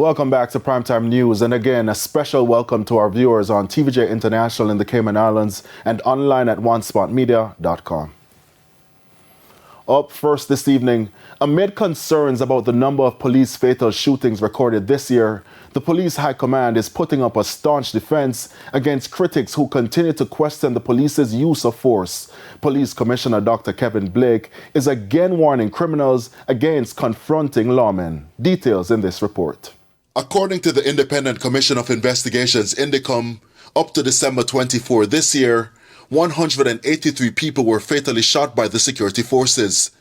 Welcome back to Primetime News, and again, a special welcome to our viewers on TVJ International in the Cayman Islands and online at onespotmedia.com. Up first this evening, amid concerns about the number of police fatal shootings recorded this year, the Police High Command is putting up a staunch defense against critics who continue to question the police's use of force. Police Commissioner Dr. Kevin Blake is again warning criminals against confronting lawmen. Details in this report. According to the Independent Commission of Investigations, INDICOM, up to December 24 this year, 183 people were fatally shot by the security forces.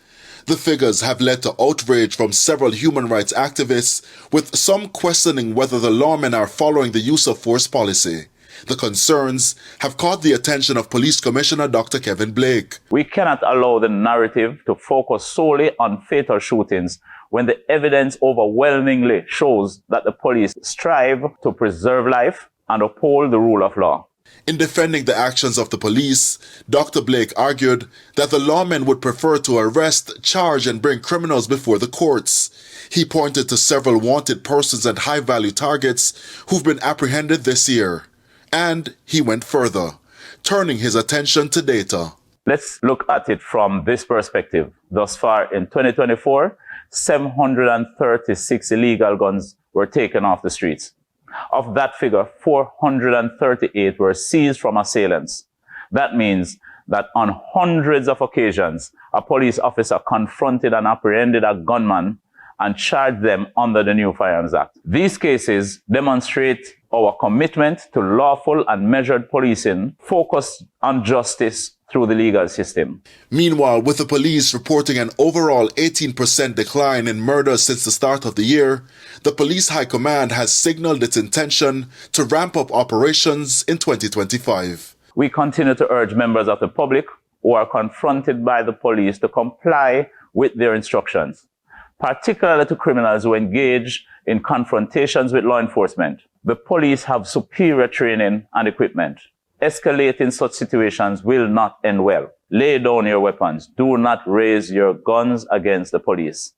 The figures have led to outrage from several human rights activists, with some questioning whether the lawmen are following the use of force policy. The concerns have caught the attention of Police Commissioner Dr. Kevin Blake. We cannot allow the narrative to focus solely on fatal shootings when the evidence overwhelmingly shows that the police strive to preserve life and uphold the rule of law. In defending the actions of the police, Dr. Blake argued that the lawmen would prefer to arrest, charge, and bring criminals before the courts. He pointed to several wanted persons and high-value targets who've been apprehended this year. And he went further, turning his attention to data. Let's look at it from this perspective. Thus far in 2024, 736 illegal guns were taken off the streets. Of that figure, 438 were seized from assailants. That means that on hundreds of occasions, a police officer confronted and apprehended a gunman and charged them under the new Firearms Act. These cases demonstrate our commitment to lawful and measured policing focused on justice through the legal system. Meanwhile, with the police reporting an overall 18% decline in murders since the start of the year, the Police High Command has signaled its intention to ramp up operations in 2025. We continue to urge members of the public who are confronted by the police to comply with their instructions, particularly to criminals who engage in confrontations with law enforcement. The police have superior training and equipment. Escalating such situations will not end well. Lay down your weapons. Do not raise your guns against the police.